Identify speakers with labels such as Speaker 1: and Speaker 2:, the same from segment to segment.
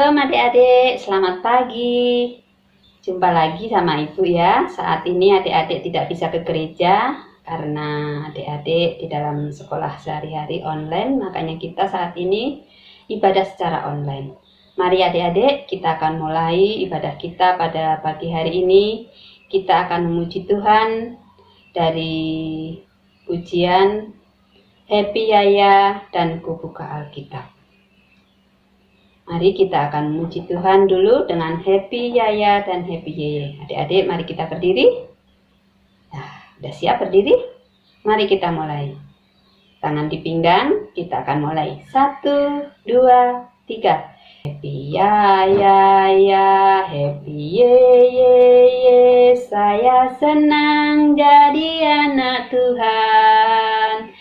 Speaker 1: Shalom adik-adik, selamat pagi. Jumpa lagi sama Ibu ya. Saat ini adik-adik tidak bisa ke gereja karena adik-adik di dalam sekolah sehari-hari online. Makanya kita saat ini ibadah secara online. Mari adik-adik, kita akan mulai ibadah kita pada pagi hari ini. Kita akan memuji Tuhan dari pujian Happy Yaya dan Ku Buka Alkitab. Mari kita akan memuji Tuhan dulu dengan Happy Yaya dan Happy Yeye. Adik-adik, mari kita berdiri. Nah, udah siap berdiri? Mari kita mulai. Tangan di pinggang, kita akan mulai. 1, 2, 3. Happy Yaya, ya, Happy Yeye, saya senang jadi anak Tuhan.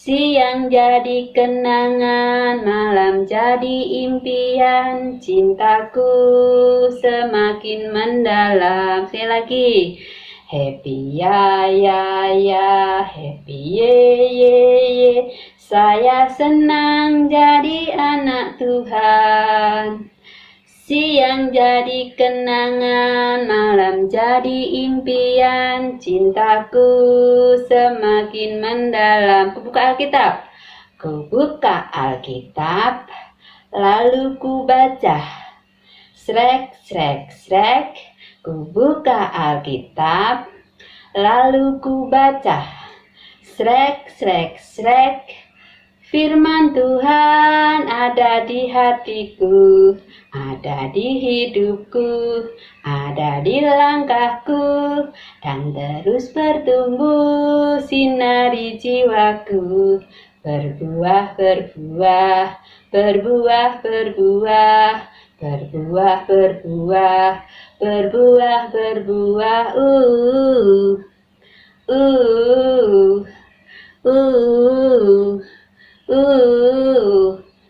Speaker 1: Siang jadi kenangan, malam jadi impian, cintaku semakin mendalam. Sekali lagi. Happy Yaya, ya, Happy Yeye, saya senang jadi anak Tuhan. Siang jadi kenangan, malam jadi impian, cintaku semakin mendalam. Ku buka Alkitab. Ku buka Alkitab, lalu ku baca. Srek, srek, srek. Ku buka Alkitab, lalu ku baca. Srek, srek, srek. Firman Tuhan ada di hatiku, ada di hidupku, ada di langkahku, dan terus bertumbuh sinari jiwaku. Berbuah, berbuah, berbuah, berbuah, berbuah, berbuah, berbuah, berbuah.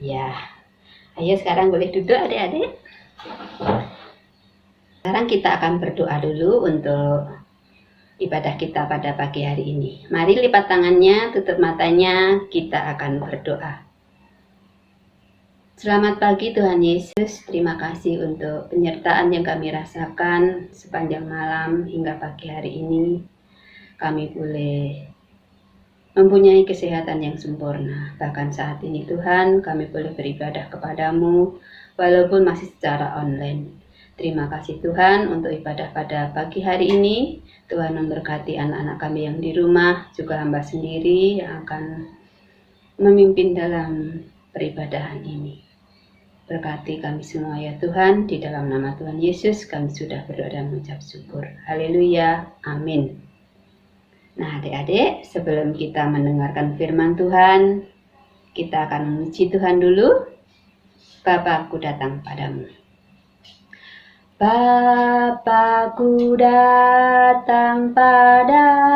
Speaker 1: Ya. Ayo sekarang boleh duduk adik-adik. Sekarang kita akan berdoa dulu untuk ibadah kita pada pagi hari ini. Mari lipat tangannya, tutup matanya, kita akan berdoa. Selamat pagi Tuhan Yesus, terima kasih untuk penyertaan yang kami rasakan sepanjang malam hingga pagi hari ini. Kami boleh mempunyai kesehatan yang sempurna. Bahkan saat ini Tuhan, kami boleh beribadah kepadamu walaupun masih secara online. Terima kasih Tuhan untuk ibadah pada pagi hari ini. Tuhan memberkati anak-anak kami yang di rumah, juga hamba sendiri yang akan memimpin dalam peribadahan ini. Berkati kami semua ya Tuhan, di dalam nama Tuhan Yesus kami sudah berdoa dan mengucap syukur. Haleluya, amin. Nah adik-adik, sebelum kita mendengarkan firman Tuhan, kita akan memuji Tuhan dulu. Bapa, aku datang padamu. Bapa-Ku datang padamu,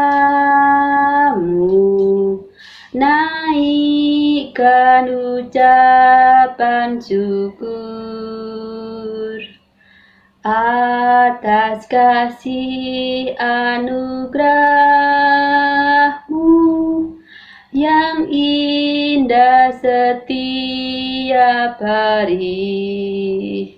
Speaker 1: naikkan ucapan syukur atas kasih anugerah-Mu yang indah setiap hari.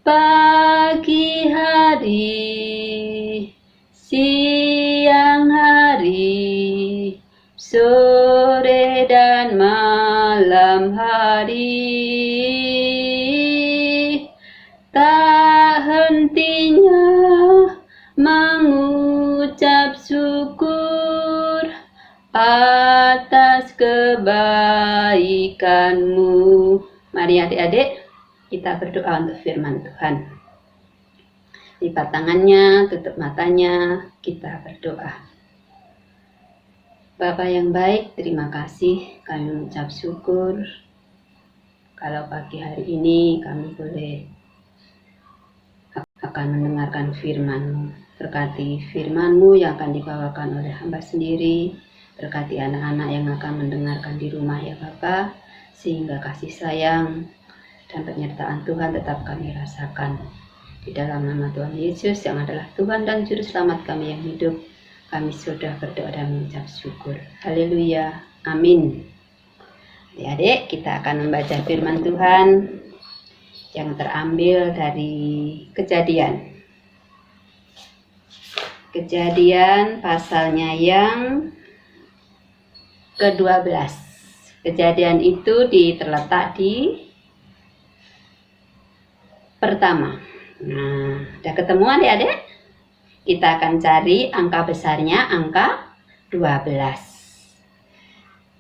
Speaker 1: Pagi hari, siang hari, sore dan malam hari, tak hentinya mengucap syukur atas kebaikan-Mu. Mari adik-adik, kita berdoa untuk firman Tuhan. Lipat tangannya, tutup matanya, kita berdoa. Bapa yang baik, terima kasih. Kami mengucap syukur kalau pagi hari ini kami boleh akan mendengarkan firman-Mu. Berkati firman-Mu yang akan dibawakan oleh hamba sendiri. Berkati anak-anak yang akan mendengarkan di rumah ya Bapa, sehingga kasih sayang dan penyertaan Tuhan tetap kami rasakan. Di dalam nama Tuhan Yesus yang adalah Tuhan dan Juru Selamat kami yang hidup, kami sudah berdoa dan mengucap syukur. Haleluya, amin. Adik-adik, kita akan membaca firman Tuhan yang terambil dari Kejadian. Kejadian pasalnya yang ke-12. Kejadian itu terletak di pertama. Nah, udah ketemu adik-adik? Kita akan cari angka besarnya, angka 12.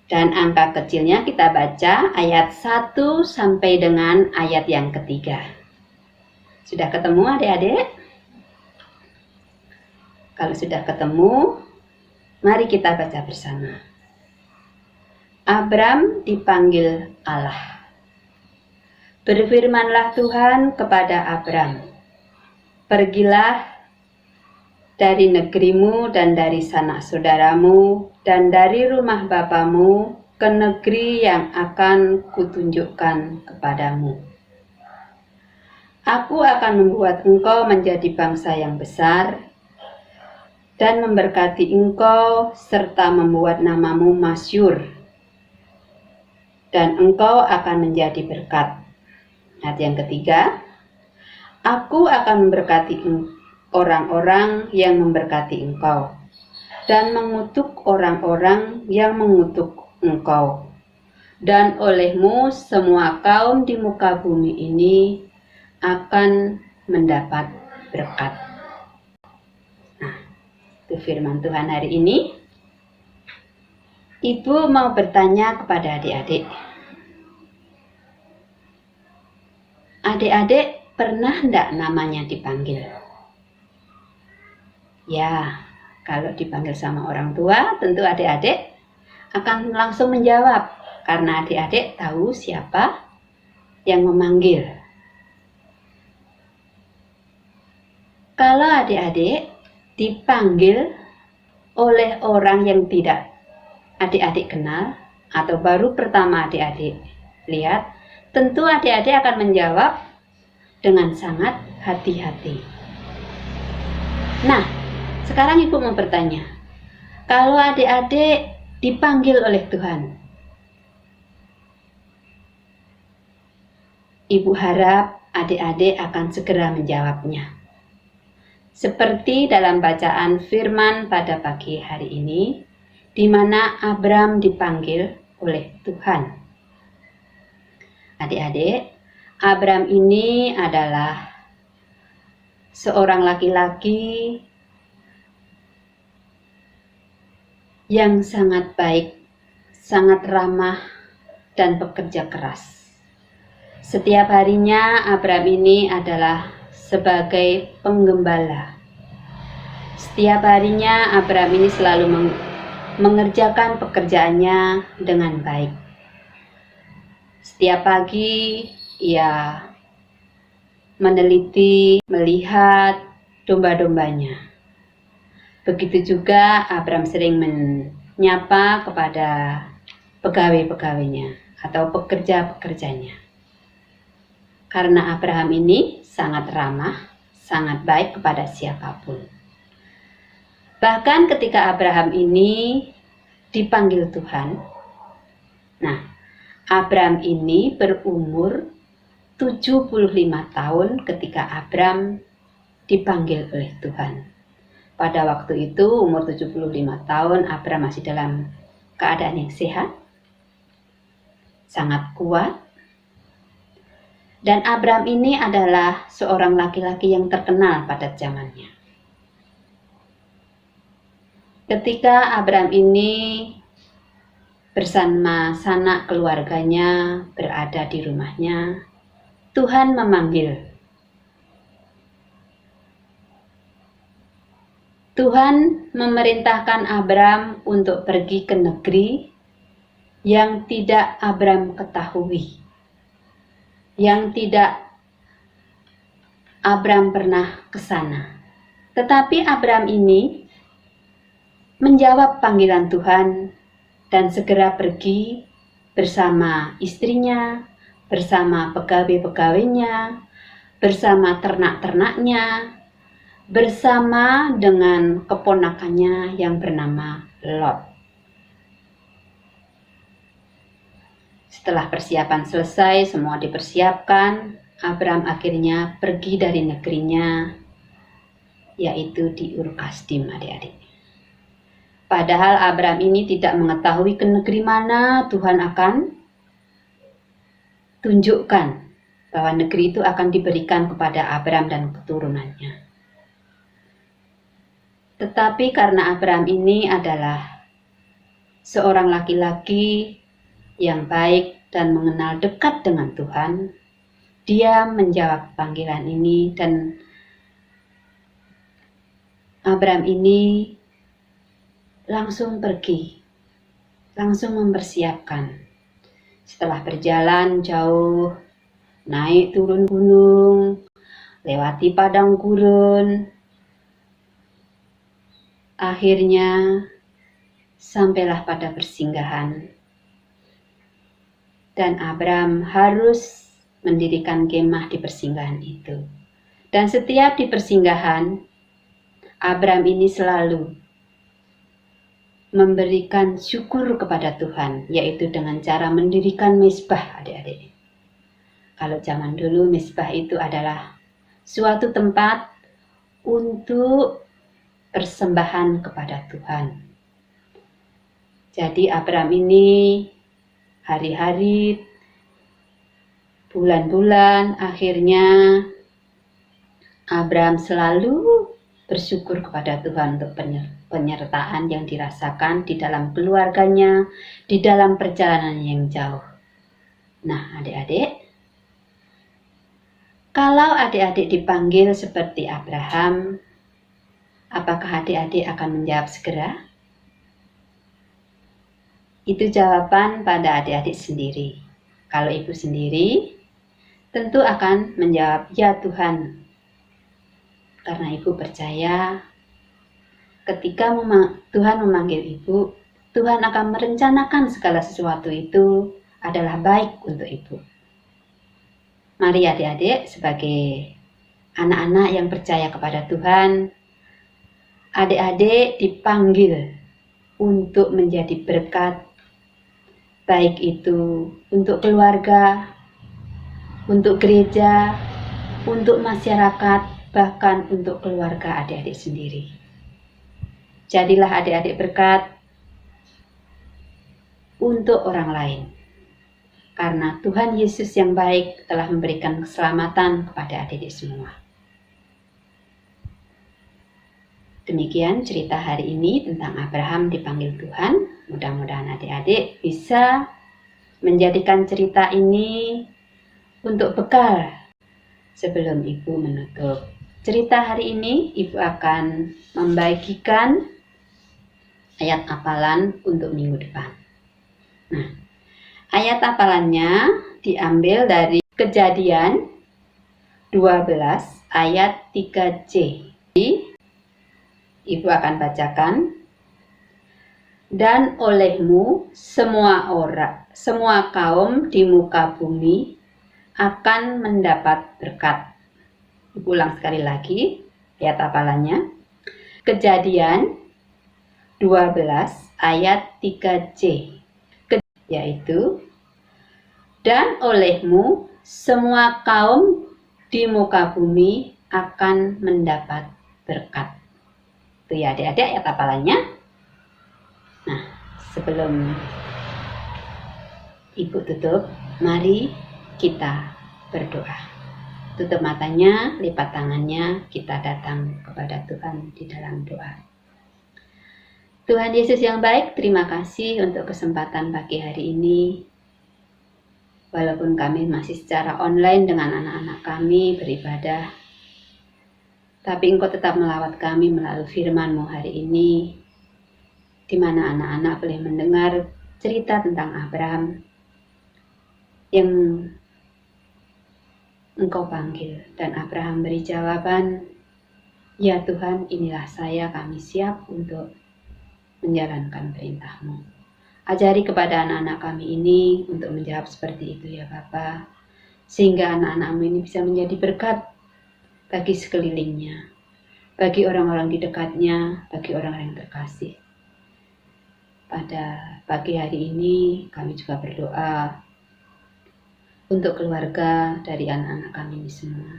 Speaker 1: Dan angka kecilnya kita baca ayat 1 sampai dengan ayat yang ketiga. Sudah ketemu adik-adik? Kalau sudah ketemu, mari kita baca bersama. Abram dipanggil Allah. Berfirmanlah Tuhan kepada Abram, pergilah dari negerimu dan dari sanak saudaramu dan dari rumah bapamu ke negeri yang akan kutunjukkan kepadamu. Aku akan membuat engkau menjadi bangsa yang besar dan memberkati engkau serta membuat namamu masyhur, dan engkau akan menjadi berkat. Ayat yang ketiga, aku akan memberkati orang-orang yang memberkati engkau dan mengutuk orang-orang yang mengutuk engkau. Dan olehmu semua kaum di muka bumi ini akan mendapat berkat. Nah, itu firman Tuhan hari ini. Ibu mau bertanya kepada adik-adik. Adik-adik pernah enggak namanya dipanggil? Ya, kalau dipanggil sama orang tua, tentu adik-adik akan langsung menjawab. Karena adik-adik tahu siapa yang memanggil. Kalau adik-adik dipanggil oleh orang yang tidak adik-adik kenal, atau baru pertama adik-adik lihat, tentu adik-adik akan menjawab dengan sangat hati-hati. Nah, sekarang ibu mau bertanya, kalau adik-adik dipanggil oleh Tuhan, ibu harap adik-adik akan segera menjawabnya. Seperti dalam bacaan firman pada pagi hari ini, di mana Abram dipanggil oleh Tuhan. Adik-adik, Abram ini adalah seorang laki-laki yang sangat baik, sangat ramah, dan pekerja keras. Setiap harinya Abram ini adalah sebagai penggembala. Setiap harinya Abram ini selalu mengerjakan pekerjaannya dengan baik. Setiap pagi ia meneliti, melihat domba-dombanya. Begitu juga Abram sering menyapa kepada pegawai-pegawainya atau pekerja-pekerjanya. Karena Abraham ini sangat ramah, sangat baik kepada siapapun. Bahkan ketika Abraham ini dipanggil Tuhan, nah, Abram ini berumur 75 tahun ketika Abram dipanggil oleh Tuhan. Pada waktu itu umur 75 tahun Abram masih dalam keadaan yang sehat, sangat kuat. Dan Abram ini adalah seorang laki-laki yang terkenal pada zamannya. Ketika Abram ini bersama sanak keluarganya berada di rumahnya, Tuhan memanggil. Tuhan memerintahkan Abram untuk pergi ke negeri yang tidak Abram ketahui, yang tidak Abram pernah ke sana. Tetapi Abram ini menjawab panggilan Tuhan dan segera pergi bersama istrinya, bersama pegawai-pegawainya, bersama ternak-ternaknya, bersama dengan keponakannya yang bernama Lot. Setelah persiapan selesai, semua dipersiapkan, Abram akhirnya pergi dari negerinya, yaitu di Ur Kasdim, adik-adik. Padahal Abram ini tidak mengetahui ke negeri mana Tuhan akan tunjukkan bahwa negeri itu akan diberikan kepada Abram dan keturunannya. Tetapi karena Abram ini adalah seorang laki-laki yang baik dan mengenal dekat dengan Tuhan, dia menjawab panggilan ini, dan Abram ini langsung pergi, langsung mempersiapkan. Setelah berjalan jauh, naik turun gunung, lewati padang gurun, akhirnya sampailah pada persinggahan. Dan Abram harus mendirikan kemah di persinggahan itu. Dan setiap di persinggahan, Abram ini selalu memberikan syukur kepada Tuhan, yaitu dengan cara mendirikan mezbah, adik-adik. Kalau zaman dulu mezbah itu adalah suatu tempat untuk persembahan kepada Tuhan. Jadi Abram ini hari-hari, bulan-bulan, akhirnya Abram selalu bersyukur kepada Tuhan untuk penyertaan yang dirasakan di dalam keluarganya, di dalam perjalanan yang jauh. Nah, adik-adik, kalau adik-adik dipanggil seperti Abraham, apakah adik-adik akan menjawab segera? Itu jawaban pada adik-adik sendiri. Kalau ibu sendiri, tentu akan menjawab, ya Tuhan. Karena ibu percaya, ketika Tuhan memanggil ibu, Tuhan akan merencanakan segala sesuatu itu adalah baik untuk ibu. Mari adik-adik, sebagai anak-anak yang percaya kepada Tuhan, adik-adik dipanggil untuk menjadi berkat, baik itu untuk keluarga, untuk gereja, untuk masyarakat, bahkan untuk keluarga adik-adik sendiri. Jadilah adik-adik berkat untuk orang lain. Karena Tuhan Yesus yang baik telah memberikan keselamatan kepada adik-adik semua. Demikian cerita hari ini tentang Abraham dipanggil Tuhan. Mudah-mudahan adik-adik bisa menjadikan cerita ini untuk bekal sebelum ibu menutup. Cerita hari ini ibu akan membagikan ayat hafalan untuk minggu depan. Nah, ayat hafalannya diambil dari Kejadian 12 ayat 3c. Ibu akan bacakan. Dan olehmu semua kaum di muka bumi akan mendapat berkat. Ibu ulang sekali lagi ayat hafalannya. Kejadian 12 ayat 3c, yaitu, dan olehmu semua kaum di muka bumi akan mendapat berkat. Itu ya adik-adik ayat hafalannya. Nah, sebelum ibu tutup, mari kita berdoa. Tutup matanya, lipat tangannya, kita datang kepada Tuhan di dalam doa. Tuhan Yesus yang baik, terima kasih untuk kesempatan pagi hari ini. Walaupun kami masih secara online dengan anak-anak kami beribadah, tapi Engkau tetap melawat kami melalui firman-Mu hari ini, di mana anak-anak boleh mendengar cerita tentang Abraham yang Engkau panggil. Dan Abraham beri jawaban, ya Tuhan, inilah saya, kami siap untuk menjalankan perintah-Mu. Ajari kepada anak-anak kami ini untuk menjawab seperti itu ya Bapa, sehingga anak-anak-Mu ini bisa menjadi berkat bagi sekelilingnya, bagi orang-orang di dekatnya, bagi orang-orang yang terkasih. Pada pagi hari ini kami juga berdoa untuk keluarga dari anak-anak kami ini semua.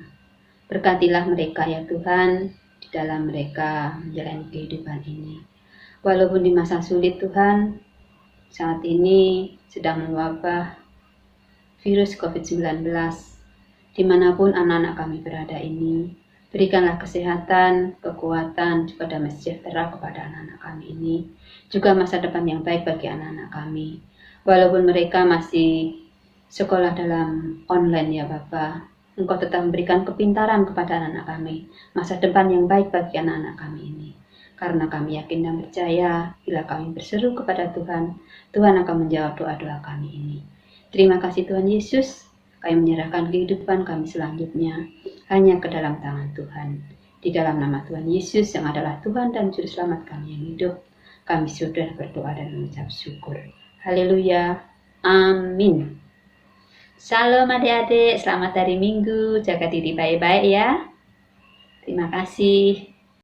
Speaker 1: Berkatilah mereka ya Tuhan, di dalam mereka menjalani kehidupan ini. Walaupun di masa sulit Tuhan, saat ini sedang mewabah virus COVID-19, dimanapun anak-anak kami berada ini, berikanlah kesehatan, kekuatan, juga damai sejahtera kepada anak-anak kami ini, juga masa depan yang baik bagi anak-anak kami. Walaupun mereka masih sekolah dalam online ya Bapa, Engkau tetap memberikan kepintaran kepada anak-anak kami, masa depan yang baik bagi anak-anak kami ini. Karena kami yakin dan percaya, bila kami berseru kepada Tuhan, Tuhan akan menjawab doa-doa kami ini. Terima kasih Tuhan Yesus, kami menyerahkan kehidupan kami selanjutnya hanya ke dalam tangan Tuhan. Di dalam nama Tuhan Yesus yang adalah Tuhan dan Juru Selamat kami yang hidup, kami sudah berdoa dan mengucap syukur. Haleluya. Amin. Shalom adik-adik, selamat hari Minggu, jaga diri baik-baik ya. Terima kasih.